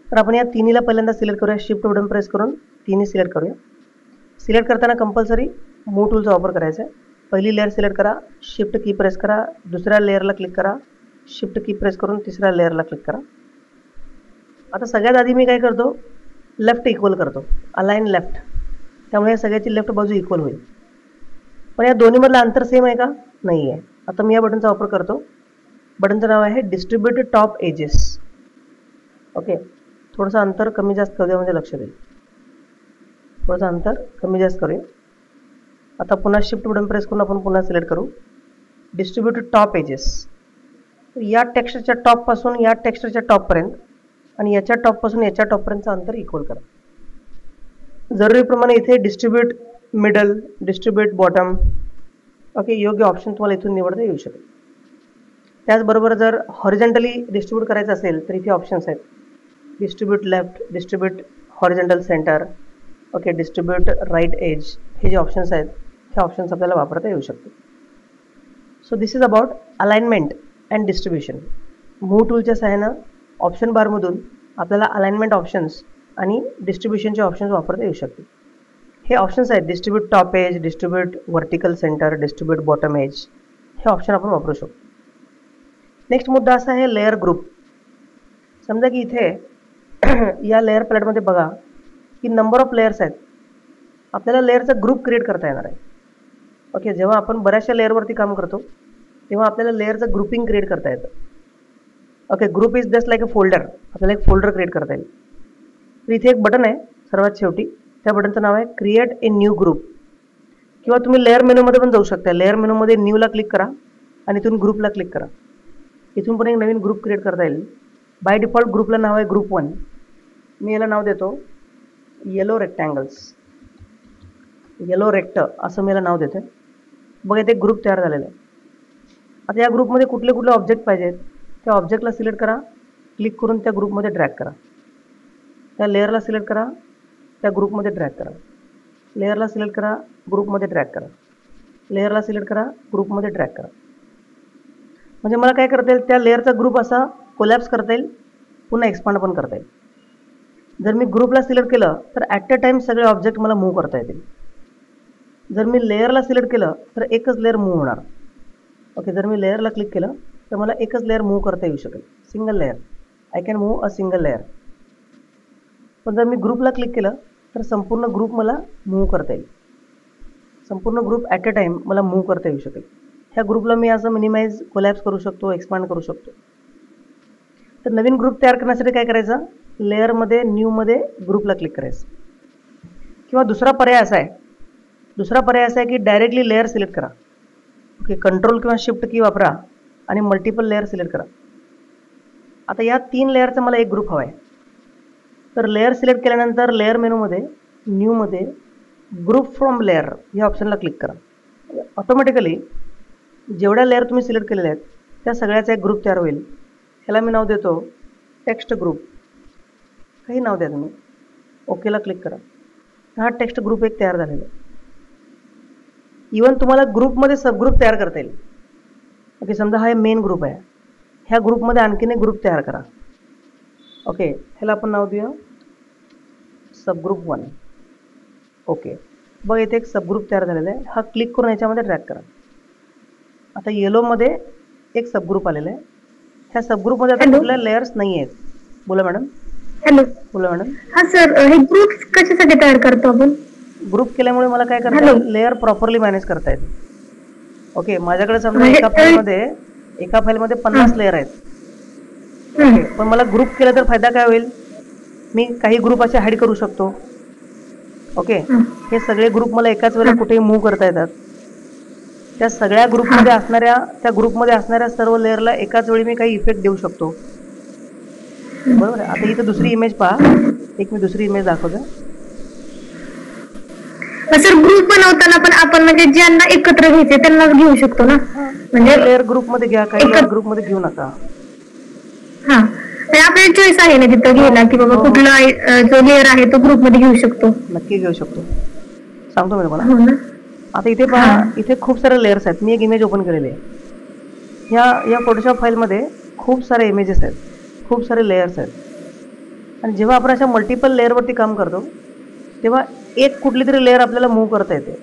तर आपण या तिन्हीला पहिल्यांदा सिलेक्ट करूया. शिफ्ट बटन प्रेस करून तिन्ही सिलेक्ट करूया. सिलेक्ट करताना कंपल्सरी मूव टूलचा वापर करायचा आहे. पहिली लेअर सिलेक्ट करा, शिफ्ट की प्रेस करा, दुसऱ्या लेअरला क्लिक करा, शिफ्ट की प्रेस करून तिसऱ्या लेअरला क्लिक करा. आता सगळ्यात आधी मी काय करतो, लेफ्ट इक्वल करतो, अलाइन लेफ्ट. त्यामुळे सगळ्याची लेफ्ट बाजू इक्वल होईल. पण या दोन्हीमधलं अंतर सेम आहे का? नाही आहे. आता मी या बटनचा वापर करतो. बटनचं नाव आहे डिस्ट्रीब्यूट टॉप एजेस. ओके, थोडंसं अंतर कमी जास्त करूया म्हणजे लक्ष देईल. थोडंसं अंतर कमी जास्त करूया. आता पुन्हा शिफ्ट बटन प्रेस करून आपण पुन्हा सिलेक्ट करू डिस्ट्रीब्यूट टॉप एजेस. या टेक्स्टच्या टॉपपासून या टेक्स्टच्या टॉपपर्यंत आणि याच्या टॉपपासून याच्या टॉपपर्यंतचं अंतर इक्वल करा. जरुरीप्रमाणे इथे distribute middle, distribute bottom, okay, योग्य ऑप्शन तुम्हाला इथून निवडता येऊ शकेल. त्याचबरोबर जर हॉरिझॉन्टली डिस्ट्रीब्यूट करायचं असेल तर इथे ऑप्शन्स आहेत. Distribute left, distribute horizontal center, okay, distribute right edge. हे जे ऑप्शन्स आहेत हे ऑप्शन्स आपल्याला वापरता येऊ शकतात. So this is about alignment and distribution. Move टूलच्या सहाय्यानं ऑप्शन बारमधून आपल्याला अलाइनमेंट ऑप्शन्स आणि डिस्ट्रीब्युशनचे ऑप्शन्स वापरता येऊ शकतील. हे ऑप्शन्स आहेत distribute top edge, distribute vertical center, distribute bottom edge. हे ऑप्शन आपण वापरू शकतो. नेक्स्ट मुद्दा असा आहे लेअर ग्रुप. समजा की इथे या लेअर पॅलेटमध्ये बघा की नंबर ऑफ लेअर्स आहेत. आपल्याला लेअरचा ग्रुप क्रिएट करता येणार आहे. ओके, जेव्हा आपण बऱ्याचशा लेअरवरती काम करतो तेव्हा आपल्याला लेअरचं ग्रुपिंग क्रिएट करता येतं. Okay, group is just like a folder. आपल्याला एक फोल्डर क्रिएट करता येईल. तर इथे एक बटन आहे सर्वात शेवटी, त्या बटनचं नाव आहे क्रिएट ए न्यू ग्रुप. किंवा तुम्ही लेअर मेनूमध्ये पण जाऊ शकता. लेअर मेनूमध्ये न्यूला क्लिक करा आणि इथून ग्रुपला क्लिक करा. इथून पण एक नवीन ग्रुप क्रिएट करता येईल. बाय डिफॉल्ट ग्रुपला नाव आहे ग्रुप 1. मी याला नाव देतो येलो रेक्टँगल्स, येलो रेक्ट असं मी याला नाव देतो. बघा इथे एक ग्रुप तयार झालेला आहे. आता या ग्रुपमध्ये कुठले कुठले ऑब्जेक्ट पाहिजेत त्या ऑब्जेक्टला सिलेक्ट करा, क्लिक करून त्या ग्रुपमध्ये ड्रॅग करा. त्या लेअरला सिलेक्ट करा, त्या ग्रुपमध्ये ड्रॅग करा. लेअरला सिलेक्ट करा, ग्रुपमध्ये ड्रॅग करा. लेअरला सिलेक्ट करा, ग्रुपमध्ये ड्रॅग करा. म्हणजे मला काय करता येईल, त्या लेअरचा ग्रुप असा कोलॅप्स करता येईल, पुन्हा एक्सपांड पण करता येईल. जर मी ग्रुपला सिलेक्ट केलं तर ॲट अ टाईम सगळे ऑब्जेक्ट मला मूव्ह करता येतील. जर मी लेअरला सिलेक्ट केलं तर एकच लेअर मूव्ह होणार. ओके, जर मी लेअरला क्लिक केलं तर मला एकच लेअर मूव्ह करता येऊ शकेल, single layer. I can move a single layer. पण जर मी ग्रुपला क्लिक केलं तर संपूर्ण ग्रुप मला मूव्ह करता येईल. संपूर्ण ग्रुप ॲट अ टाइम मला मूव्ह करता येऊ शकेल. ह्या ग्रुपला मी असं मिनिमाइज कोलॅप्स करू शकतो, एक्सपांड करू शकतो. तर नवीन ग्रुप तयार करण्यासाठी काय करायचं, लेअरमध्ये न्यूमध्ये ग्रुपला क्लिक करायचं. किंवा दुसरा पर्याय असा आहे की डायरेक्टली लेअर सिलेक्ट करा. ओके, कंट्रोल किंवा शिफ्ट की वापरा आणि मल्टिपल लेअर सिलेक्ट करा. आता या 3 लेअरचा मला एक ग्रुप हवा आहे. तर लेअर सिलेक्ट केल्यानंतर लेअर मेनूमध्ये न्यूमध्ये ग्रुप फ्रॉम लेअर या ऑप्शनला क्लिक करा. ऑटोमॅटिकली जेवढ्या लेअर तुम्ही सिलेक्ट केलेल्या आहेत त्या सगळ्याचा एक ग्रुप तयार होईल. ह्याला मी नाव देतो टेक्स्ट ग्रुप. काही नाव द्या तुम्ही. ओकेला क्लिक करा. हा टेक्स्ट ग्रुप एक तयार झालेला आहे. इवन तुम्हाला ग्रुपमध्ये सबग्रुप तयार करता येईल. ओके, समजा हा मेन ग्रुप आहे, ह्या ग्रुपमध्ये आणखीन एक ग्रुप तयार करा. ओके, ह्याला आपण नाव देऊया सबग्रुप 1. ओके, बघ इथे एक सबग्रुप तयार झालेला आहे. हा क्लिक करून याच्यामध्ये ड्रॅग करा. आता येलोमध्ये एक सबग्रुप आलेला आहे. ह्या सबग्रुपमध्ये आता कुठल्या लेयर्स नाही आहेत. बोला मॅडम. हॅलो. बोला मॅडम. हा सर, हे ग्रुप कशासाठी तयार करतो आपण? ग्रुप केल्यामुळे मला काय करता येईल, लेअर प्रॉपरली मॅनेज करता येईल. ओके, माझ्याकडे समजा एका फाईलमध्ये 50 लेअर आहेत. ओके, पण मला ग्रुप केलं तर फायदा काय होईल, मी काही ग्रुप असे हाईड करू शकतो. ओके, हे सगळे ग्रुप मला एकाच वेळेला कुठेही मूव्ह करता येतात. त्या सगळ्या ग्रुपमध्ये असणाऱ्या सर्व लेअरला एकाच वेळी मी काही इफेक्ट देऊ शकतो. बरोबर आहे. आता इथं दुसरी इमेज पहा. एक मी दुसरी इमेज दाखवतो. सर, ग्रुप बनवताना पण आपण म्हणजे ज्यांना एकत्र घ्यायचे त्यांनाच घेऊ शकतो ना, म्हणजे लेअर ग्रुपमध्ये घ्या, काही लेअर ग्रुपमध्ये घेऊ नका. हा, आपल्याला चॉईस आहे ना तिथं घ्यायला की बाबा कुठला जो लेअर आहे तो ग्रुपमध्ये घेऊ शकतो. नक्की घेऊ शकतो, सांगतो मी तुम्हाला. आता इथे पहा, इथे खूप सारे लेअर्स आहेत. मी एक इमेज ओपन केलेली आहे. या फोटोशॉप फाईलमध्ये खूप सारे इमेजेस आहेत, खूप सारे लेअर्स आहेत. आणि जेव्हा आपण अशा मल्टिपल लेअरवरती काम करतो तेव्हा एक कुठली तरी लेअर आपल्याला मूव्ह करता येते.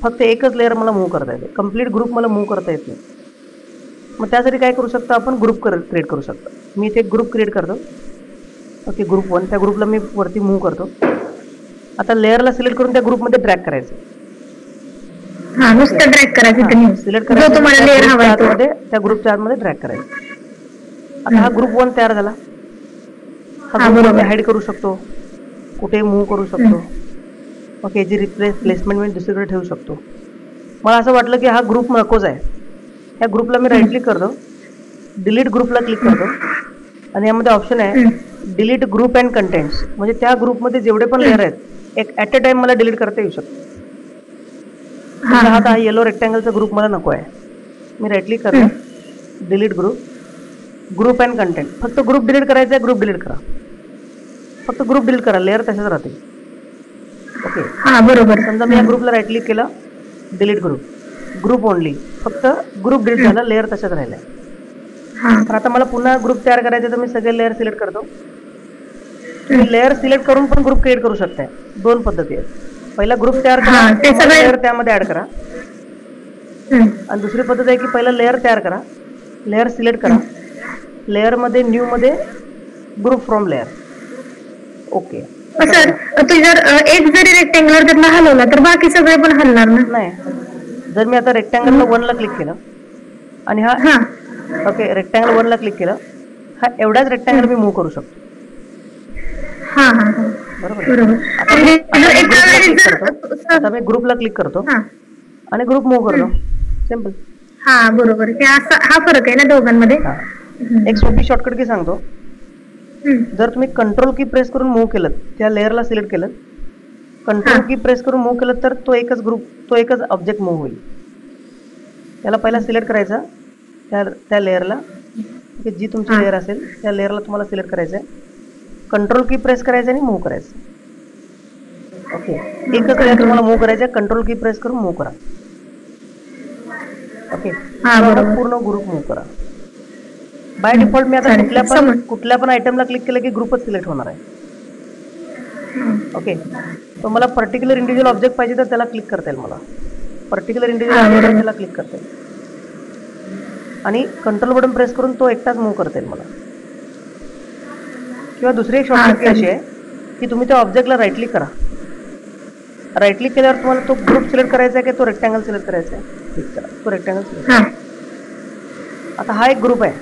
फक्त एकच लेअर मला मूव्ह करता येते, कंप्लीट ग्रुप मला मूव्ह करता येत नाही. मग त्यासाठी काय करू शकतो आपण, ग्रुप क्रिएट करू शकतो. मी इथे एक ग्रुप क्रिएट करतो. Okay, group 1. त्या ग्रुपला मी वरती मूव्ह करतो. आता लेअरला सिलेक्ट करून त्या ग्रुपमध्ये ड्रॅग करायचं. ड्रॅग करायचं, सिलेक्ट करायचं, त्या ग्रुपच्या आतमध्ये ड्रॅग करायचं. आता हा ग्रुप 1 तयार झाला. हा ग्रुप हाईड करू शकतो, कुठे मूव्ह करू शकतो. ओके, याची प्लेसमेंट मी दुसरीकडे ठेवू शकतो. मला असं वाटलं की हा ग्रुप नकोच आहे, ह्या ग्रुपला मी राईट क्लिक करतो, डिलीट ग्रुपला क्लिक करतो आणि यामध्ये ऑप्शन आहे डिलीट ग्रुप अँड कंटेंट्स. म्हणजे त्या ग्रुपमध्ये जेवढे पण लेअर आहेत एक ॲट अ टाइम मला डिलीट करता येऊ शकतो. आता हा येलो रेक्टँगलचा ग्रुप मला नको आहे. मी राईट क्लिक करतो, डिलीट ग्रुप अँड कंटेंट. फक्त ग्रुप डिलीट करायचा आहे, ग्रुप डिलीट करा. फक्त ग्रुप डिलीट करा, लेअर तशाच राहते. ओके, बरोबर. समजा मी या ग्रुपला राईट क्लिक केलं, डिलीट ग्रुप ओनली. फक्त ग्रुप डिलीट झाला, लेअर तशाच राहिल्या. तर आता मला पुन्हा ग्रुप तयार करायचे तर मी सगळे लेअर सिलेक्ट करतो. तुम्ही लेअर सिलेक्ट करून पण ग्रुप क्रिएट करू शकताय. 2 पद्धती आहेत. पहिला ग्रुप तयार करा, लेअर त्यामध्ये ऍड करा. आणि दुसरी पद्धत आहे की पहिला लेअर तयार करा, लेअर सिलेक्ट करा, लेअरमध्ये न्यूमध्ये group from layer. Okay sir, तू जर एक जरी रेक्टँगुलर त्यातला हलवला तर बाकी सगळे पण हलणार ना? नाही. जर मी आता रेक्टँगलला 1ला क्लिक केलं आणि ओके, रेक्टँगल 1ला क्लिक केलं, हा एवढाच रेक्टँगल मी मूव्ह करू शकतो. बरोबर. आता मी ग्रुपला क्लिक करतो आणि ग्रुप मूव्ह करतो. सिंपल. बरोबर. हा फरक आहे ना दोघांमध्ये. एक सोपी शॉर्टकट की सांगतो. जर तुम्ही कंट्रोल की प्रेस करून मूव्ह केलं, त्या लेअरला सिलेक्ट केलं, कंट्रोल की प्रेस करून मूव्ह केलं तर तो एकच ऑब्जेक्ट मूव्ह होईल. त्याला पहिला सिलेक्ट करायचा, त्या लेअरला जी तुमची लेअर असेल त्या लेअरला तुम्हाला सिलेक्ट करायचं आहे, कंट्रोल की प्रेस करायचं आणि मूव्ह करायचं. ओके, एकच लेअर तुम्हाला मूव्ह करायचं आहे, कंट्रोल की प्रेस करून मूव्ह करा. ओके, पूर्ण ग्रुप मूव्ह करा. बाय डिफॉल्ट मी आता कुठल्या पण आयटमला क्लिक केलं की ग्रुपच सिलेक्ट होणार आहे. ओके, तर मला पर्टिक्युलर इंडिव्हिज्युअल ऑब्जेक्ट पाहिजे तर त्याला क्लिक करता येईल. मला पर्टिक्युलर इंडिव्हिज्युअल ऑब्जेक्ट त्याला क्लिक करता येईल. आणि कंट्रोल बटन प्रेस करून तो एकटाच मूव्ह करता येईल मला. किंवा दुसरी एक शॉर्टकट अशी आहे की तुम्ही त्या ऑब्जेक्टला राईट क्लिक करा. राईट क्लिक केल्यावर तुम्हाला तो ग्रुप सिलेक्ट करायचा आहे की तो रेक्टँगल सिलेक्ट करायचा आहे. क्लिक करा, तो रेक्टँगल सिलेक्ट करा. आता हा एक ग्रुप आहे,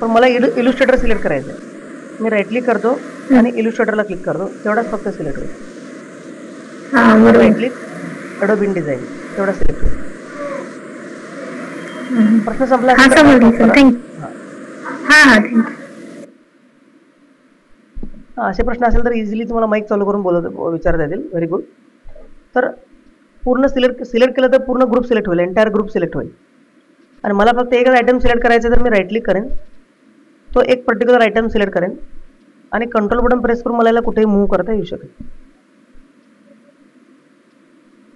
पण मला इलुस्ट्रेटर सिलेक्ट करायचं आहे. मी राईट क्लिक करतो आणि इलुस्ट्रेटरला क्लिक करतो, तेवढाच फक्त सिलेक्ट होईल. राईट क्लिक, अडोब InDesign, तेवढा सिलेक्ट होईल. प्रश्न संपला. असे प्रश्न असेल तर इझिली तुम्हाला माईक चालू करून विचारता येतील. Very good. तर पूर्ण सिलेक्ट केलं तर पूर्ण ग्रुप सिलेक्ट होईल, एंटायर ग्रुप सिलेक्ट होईल. आणि मला फक्त एकच आयटम सिलेक्ट करायचा तर मी राईट क्लिक करेन, तो एक पर्टिक्युलर आयटम सिलेक्ट करेन आणि कंट्रोल बटन प्रेस करून मला याला कुठेही मूव्ह करता येऊ शकेल.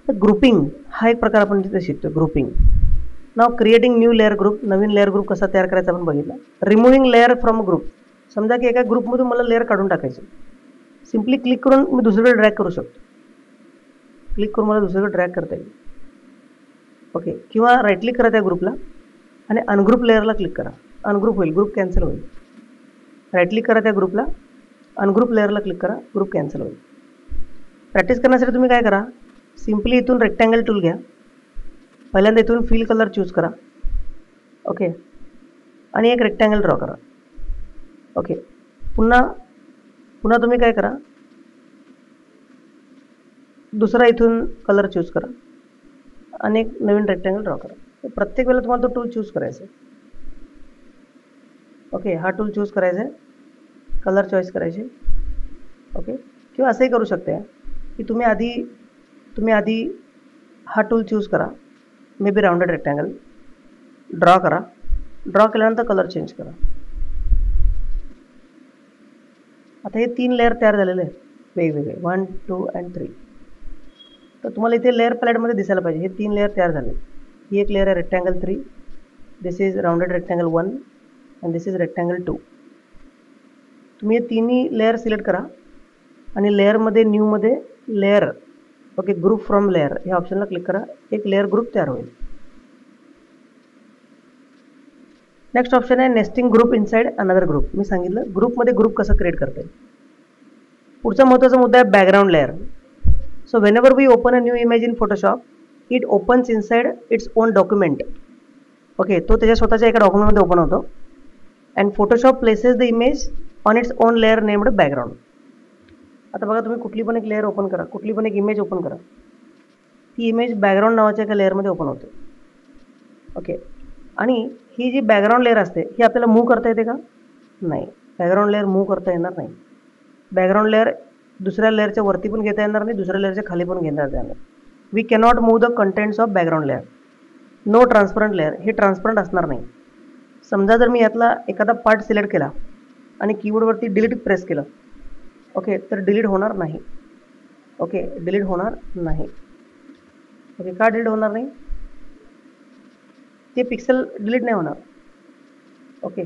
तर ग्रुपिंग हा एक प्रकार आपण तिथे शिकतो. ग्रुपिंग. नाव क्रिएटिंग न्यू लेअर ग्रुप. नवीन लेअर ग्रुप कसा तयार करायचा आपण बघितला. रिमुव्हिंग लेअर फ्रॉम ग्रुप. समजा की एका ग्रुपमधून मला लेअर काढून टाकायची, सिम्पली क्लिक करून मी दुसरीकडे ड्रॅग करू शकतो. क्लिक करून मला दुसरीकडे ड्रॅग करता येईल. ओके. किंवा राईट क्लिक करा त्या ग्रुपला आणि अनग्रुप लेअरला क्लिक करा. अनग्रुप होईल, ग्रुप कॅन्सल होईल. राईट क्लिक करा त्या ग्रुपला, अनग्रुप लेअरला क्लिक करा, ग्रुप कॅन्सल होईल. प्रॅक्टिस करण्यासाठी तुम्ही काय करा, सिम्पली इथून रेक्टँगल टूल घ्या. पहिल्यांदा इथून फिल कलर चूज करा. ओके. आणि एक रेक्टँगल ड्रॉ करा. ओके. पुन्हा तुम्ही काय करा, दुसरा इथून कलर चूज करा आणि एक नवीन रेक्टँगल ड्रॉ करा. प्रत्येक वेळेला तुम्हाला तो टूल चूज करायचा आहे. ओके. हा टूल चूज करायचा आहे, कलर चॉईस करायचे. ओके. किंवा असंही करू शकते की तुम्ही आधी हा टूल चूज करा, may be rounded rectangle draw करा. ड्रॉ केल्यानंतर कलर चेंज करा. आता हे 3 लेअर तयार झालेले आहेत वेगवेगळे, 1, 2 and 3. तर तुम्हाला इथे लेअर पॅलेटमध्ये दिसायला पाहिजे हे 3 लेअर तयार झाले. ही एक लेअर आहे rectangle 3, this is rounded rectangle 1 and this is rectangle 2. तुम्ही हे तिन्ही लेअर सिलेक्ट करा आणि लेअरमध्ये न्यूमध्ये layer, okay, group from layer या ऑप्शनला क्लिक करा. एक लेअर ग्रुप तयार होईल. नेक्स्ट ऑप्शन आहे nesting group inside another group. मी सांगितलं ग्रुपमध्ये ग्रुप कसं क्रिएट करता येईल. पुढचा महत्त्वाचा मुद्दा आहे background layer. So whenever we open a new image in Photoshop, it opens inside its own document. Okay. तो त्याच्या स्वतःच्या एका डॉक्युमेंटमध्ये ओपन होतो and Photoshop places the image on its own layer named background. आता बघा, तुम्ही कुठली पण एक लेअर ओपन करा, कुठली पण एक इमेज ओपन करा, ती इमेज बॅकग्राऊंड नावाच्या एका लेअरमध्ये ओपन होते. ओके. आणि ही जी बॅकग्राऊंड लेअर असते ही आपल्याला मूव्ह करता येते का? नाही. बॅकग्राऊंड लेअर मूव्ह करता येणार नाही. बॅकग्राऊंड लेअर दुसऱ्या लेअरच्या वरती पण घेता येणार नाही, दुसऱ्या लेअरच्या खाली पण घेता येणार नाही. We cannot move the contents of background layer. No transparent layer. हे ट्रान्सपरंट असणार नाही. समजा जर मी यातला एखादा पार्ट सिलेक्ट केला आणि कीबोर्डवरती डिलीट प्रेस केलं, ओके, तर डिलीट होणार नाही. ओके. डिलीट होणार नाही. ओके. का डिलीट होणार नाही? ते पिक्सेल डिलीट नाही होणार. ओके.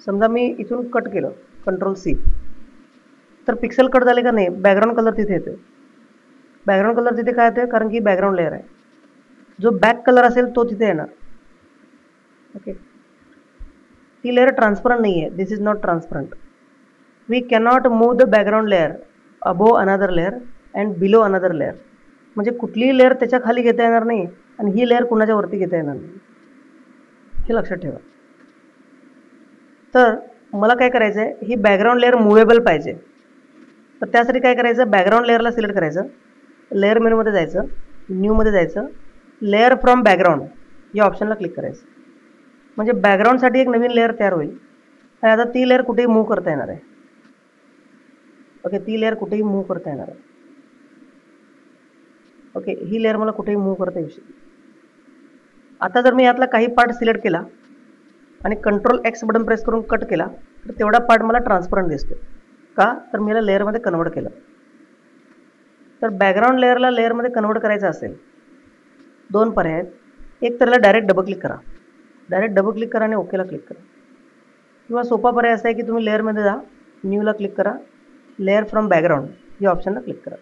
समजा मी इथून कट केलं, Ctrl+C, तर पिक्सेल कट झाले का नाही? बॅकग्राऊंड कलर तिथे येतो. बॅकग्राऊंड कलर तिथे काय येतं? कारण की बॅकग्राऊंड लेअर आहे. जो बॅक कलर असेल तो तिथे येणार. ओके. ती लेअर ट्रान्सपरंट नाही आहे. This is not transparent. We cannot move the background layer above another layer and below another layer. म्हणजे कुठलीही लेअर त्याच्या खाली घेता येणार नाही आणि ही लेअर कुणाच्या वरती घेता येणार नाही. हे लक्षात ठेवा. तर मला काय करायचं आहे, ही बॅकग्राऊंड लेअर मुव्हेबल पाहिजे. तर त्यासाठी काय करायचं, बॅकग्राऊंड लेअरला सिलेक्ट करायचं, लेअर मेनूमध्ये जायचं, न्यूमध्ये जायचं, लेअर फ्रॉम बॅकग्राऊंड या ऑप्शनला क्लिक करायचं. म्हणजे बॅकग्राऊंडसाठी एक नवीन लेअर तयार होईल आणि आता ती लेअर कुठेही मूव्ह करता येणार आहे. ओके. ती लेअर कुठेही मूव्ह करता येणार आहे. ओके. ही लेअर मला कुठेही मूव्ह करता येऊ शकते. आता जर मी यातला काही पार्ट सिलेक्ट केला आणि Ctrl+X बटन प्रेस करून कट केला तर तेवढा पार्ट मला ट्रान्सपरंट दिसतो. का? तर मी याला लेअरमध्ये कन्वर्ट केलं. तर बॅकग्राऊंड लेअरला लेअरमध्ये कन्वर्ट करायचं असेल, 2 पर्याय आहेत. एक तर डायरेक्ट डबल क्लिक करा. डायरेक्ट डबल क्लिक करा आणि ओकेला क्लिक करा. किंवा सोपा पर्याय असा आहे की तुम्ही लेअरमध्ये जा, न्यूला क्लिक करा, लेअर फ्रॉम बॅकग्राऊंड या ऑप्शनला क्लिक करा.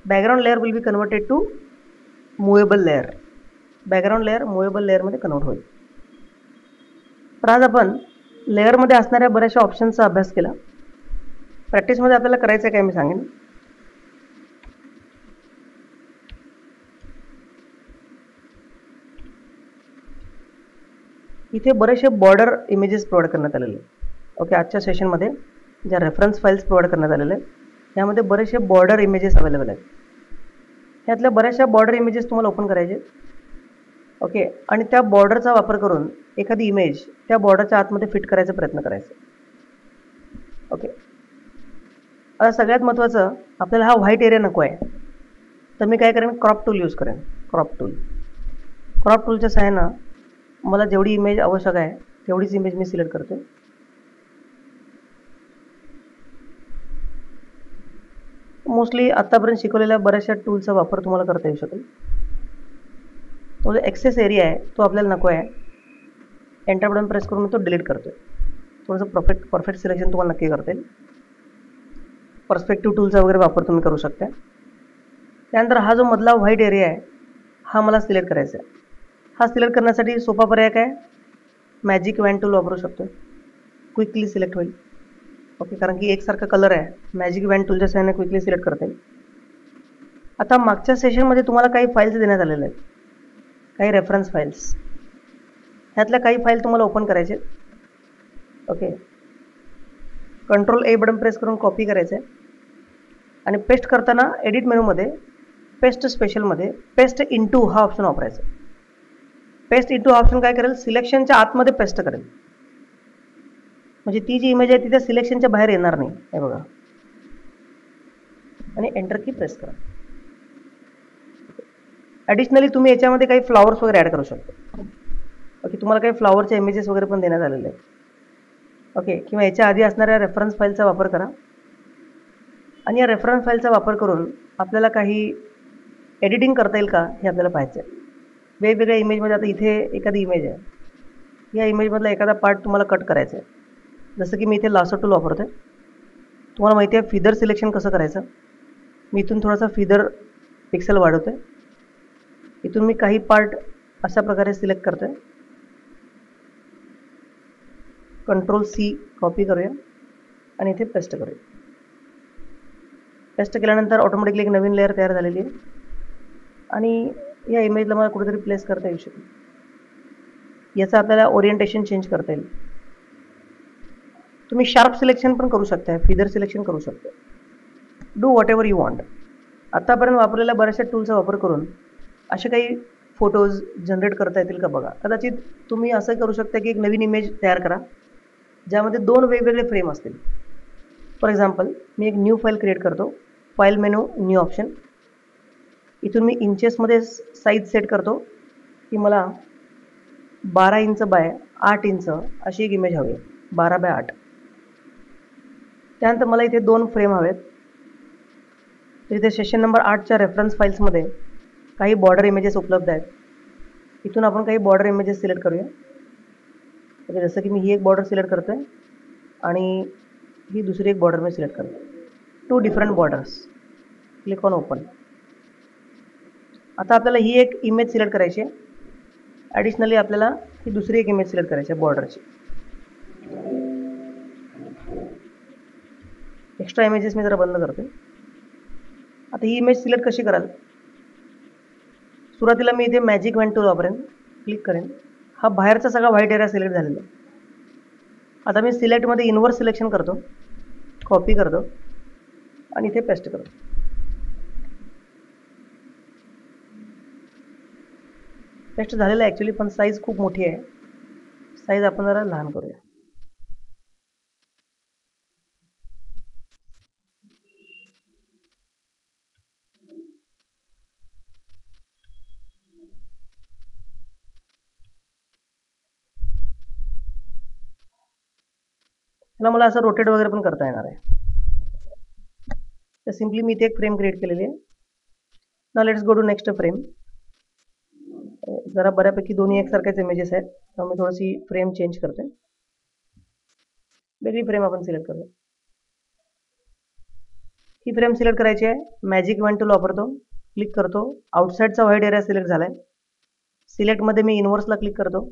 Background layer will be converted to movable layer. Background layer movable लेअरमध्ये कन्वर्ट होईल. तर आज आपण लेअरमध्ये असणाऱ्या बऱ्याचशा ऑप्शन्सचा अभ्यास केला. प्रॅक्टिसमध्ये आपल्याला करायचं आहे काय मी सांगेन. इथे बरेचसे बॉर्डर इमेजेस प्रोव्हाइड करण्यात आलेले आहेत. ओके, आजच्या सेशनमध्ये ज्या रेफरन्स फाईल्स प्रोव्हाइड करण्यात आलेले आहेत त्यामध्ये बरेचसे बॉर्डर इमेजेस अवेलेबल आहेत. ह्यातल्या बऱ्याचशा बॉर्डर इमेजेस तुम्हाला ओपन करायचे. ओके, आणि त्या बॉर्डरचा वापर करून एखादी इमेज त्या बॉर्डरच्या आतमध्ये फिट करायचा प्रयत्न करायचा. ओके, आता सगळ्यात महत्त्वाचं आपल्याला हा व्हाईट एरिया नको आहे, तर मी काय करेन, क्रॉप टूल यूज करेन. क्रॉप टूलच्या सहाय्यानं मला जेवढी इमेज आवश्यक आहे तेवढीच इमेज मी सिलेक्ट करतो. मोस्टली आत्तापर्यंत शिकवलेल्या बऱ्याचशा टूलचा वापर तुम्हाला करता येऊ शकेल. तो जो एक्सेस एरिया आहे तो आपल्याला नको आहे. एंटर बटन प्रेस करून मी तो डिलीट करतो. थोडंसं परफेक्ट सिलेक्शन तुम्हाला नक्की करता येईल. पर्स्पेक्टिव्ह टूलचा वगैरे वापर तुम्ही करू शकता. त्यानंतर हा जो मधला व्हाईट एरिया आहे हा मला सिलेक्ट करायचा आहे. हा सिलेक्ट करण्यासाठी सोपा पर्याय काय, मॅजिक वॅन टूल वापरू शकतो. क्विकली सिलेक्ट होईल. ओके, कारण की एकसारखा कलर आहे, मॅजिक वॅन टूलच्या सहाय्याने क्विकली सिलेक्ट करता येईल. आता मागच्या सेशनमध्ये तुम्हाला काही फाईल्स देण्यात आलेल्या आहेत, काही रेफरन्स फाईल्स. ह्यातल्या काही फाईल तुम्हाला ओपन करायचे. Okay, control A button press करून कॉपी करायचं आहे आणि पेस्ट करताना एडिट मेनूमध्ये पेस्ट स्पेशलमध्ये पेस्ट इंटू हा ऑप्शन वापरायचा. पेस्ट इंटू हा ऑप्शन काय करेल, सिलेक्शनच्या आतमध्ये पेस्ट करेल. म्हणजे ती जी इमेज आहे ती त्या सिलेक्शनच्या बाहेर येणार नाही. हे बघा, आणि एंटर की प्रेस करा. ॲडिशनली तुम्ही याच्यामध्ये काही फ्लॉवर्स वगैरे ॲड करू शकता. ओके, तुम्हाला काही फ्लॉवरचे इमेजेस वगैरे पण देण्यात आलेले आहेत. ओके, किंवा याच्या आधी असणाऱ्या रेफरन्स फाईलचा वापर करा आणि या रेफरन्स फाईलचा वापर करून आपल्याला काही एडिटिंग करता येईल का हे आपल्याला पाहायचं आहे. वेगवेगळ्या इमेजमध्ये आता इथे एखादी इमेज आहे, या इमेजमधला एखादा पार्ट तुम्हाला कट करायचा आहे. जसं की मी इथे लासो टूल वापरतो आहे. तुम्हाला माहिती आहे फिदर सिलेक्शन कसं करायचं. मी इथून थोडासा फिदर पिक्सेल वाढवतो आहे. इथून मी काही पार्ट अशा प्रकारे सिलेक्ट करतो आहे. कंट्रोल सी कॉपी करूया आणि इथे पेस्ट करूया. पेस्ट केल्यानंतर ऑटोमॅटिकली एक नवीन लेअर तयार झालेली आहे आणि या इमेजला मला कुठेतरी प्लेस करता येऊ शकेल. याचं आपल्याला ओरिएंटेशन चेंज करता येईल. तुम्ही शार्प सिलेक्शन पण करू शकता, फिदर सिलेक्शन करू शकता. Do what ever you want. आत्तापर्यंत वापरलेल्या बऱ्याचशा टूलचा वापर करून असे काही फोटोज जनरेट करता येतील का बघा. कदाचित तुम्ही असं करू शकता की एक नवीन इमेज तयार करा ज्यामध्ये 2 वेगवेगळे फ्रेम असतील. फॉर एक्झाम्पल, मी एक न्यू फाईल क्रिएट करतो. File menu, new option. इथून मी इंचेसमध्ये साईज सेट करतो की मला 12 इंच बाय 8 इंच अशी एक इमेज हवी आहे, 12 बाय 8. त्यानंतर मला इथे 2 फ्रेम हवेत. इथे सेशन नंबर 8च्या रेफरन्स फाईल्समध्ये काही बॉर्डर इमेजेस उपलब्ध आहेत. इथून आपण काही बॉर्डर इमेजेस सिलेक्ट करूया. ओके, जसं की मी ही एक बॉर्डर सिलेक्ट करतो आहे आणि ही दुसरी एक बॉर्डर मी सिलेक्ट करतो. 2 different borders. Click on open. आता आपल्याला ही एक इमेज सिलेक्ट करायची आहे. ॲडिशनली आपल्याला ही दुसरी एक इमेज सिलेक्ट करायची आहे बॉर्डरची. एक्स्ट्रा इमेजेस मी जरा बंद करतो. आता ही इमेज सिलेक्ट कशी कराल. सुरुवातीला मी इथे मॅजिक वॅन टूल वापरेन. क्लिक करेन. हा बाहेरचा सगळा व्हाईट एरिया सिलेक्ट झालेला आहे. आता मी सिलेक्टमध्ये इनवर्स सिलेक्शन करतो, कॉपी करतो आणि इथे पेस्ट करतो. पेस्ट झालेलं आहे ॲक्च्युली, पण साईज खूप मोठी आहे. साईज आपण जरा लहान करूया. त्याला मला असं रोटेट वगैरे पण करता येणार आहे. तर सिम्पली मी इथे एक फ्रेम क्रिएट केलेली आहे. ना let's go to next frame. जरा बऱ्यापैकी दोन्ही एकसारखेच इमेजेस आहेत, त्यामुळे मी थोडीशी फ्रेम चेंज करते. वेगळी फ्रेम आपण सिलेक्ट करूया. ही फ्रेम सिलेक्ट करायची आहे. मॅजिक वॅन टूल वापरतो. क्लिक करतो. आउटसाईडचा व्हाईट एरिया सिलेक्ट झाला आहे. सिलेक्टमध्ये मी इनवर्सला क्लिक करतो,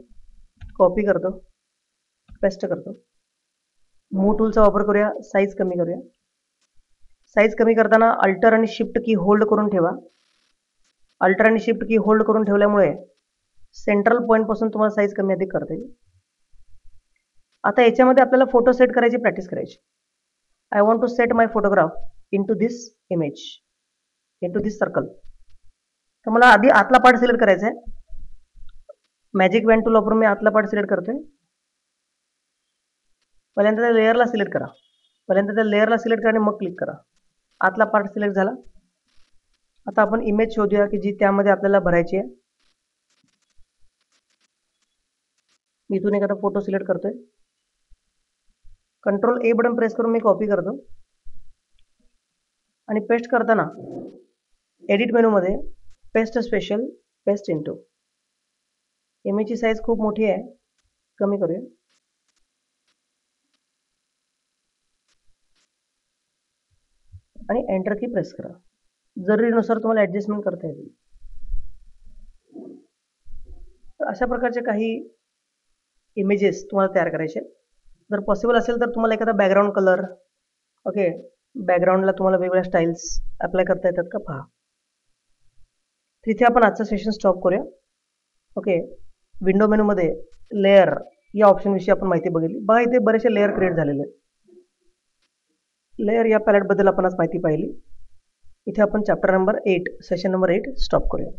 कॉपी करतो पेस्ट करतो. मूव्ह टूलचा वापर करूया, साईज कमी करूया. साईज कमी करताना अल्टर आणि शिफ्ट की होल्ड करून ठेवा. अल्टर आणि शिफ्ट की होल्ड करून ठेवल्यामुळे सेंट्रल पॉईंट पासून तुम्हाला साईज कमी अधिक करता येईल. आता याच्यामध्ये आपल्याला फोटो सेट करायची प्रॅक्टिस करायची. I want to set my photograph into this image, into this circle. तर मला आधी आतला पार्ट सिलेक्ट करायचा आहे. मॅजिक वॅन टूल वापरून मी आतला पार्ट सिलेक्ट करतोय. पहिल्यांदा त्या लेअरला सिलेक्ट करा. पहिल्यांदा त्या लेअरला सिलेक्ट करा आणि मग क्लिक करा. आतला पार्ट सिलेक्ट झाला. आता आपण इमेज शोधूया की जी त्यामध्ये आपल्याला भरायची आहे. मी इथून एखादा फोटो सिलेक्ट करतोय. कंट्रोल ए बटन प्रेस करून मी कॉपी करतो आणि पेस्ट करताना एडिट मेनूमध्ये पेस्ट स्पेशल, पेस्ट इंटू. इमेजची साईज खूप मोठी आहे, कमी करूया. आणि एंटर की प्रेस करा. जरुरीनुसार तुम्हाला ॲडजस्टमेंट करता येईल. तर अशा प्रकारचे काही इमेजेस तुम्हाला तयार करायचे. जर पॉसिबल असेल तर तुम्हाला एखादा बॅकग्राऊंड कलर, ओके, बॅकग्राऊंडला तुम्हाला वेगवेगळ्या स्टाईल्स अप्लाय करता येतात का पहा. तिथे आपण आजचं सेशन स्टॉप करूया. ओके, विंडो मेनूमध्ये लेअर या ऑप्शनविषयी आपण माहिती बघितली. बघा इथे बरेचसे लेअर क्रिएट झालेले आहेत. लेअर या पॅलेटबद्दल आपण आज माहिती पाहिली. इथे आपण chapter number 8 session number 8 stop करूया.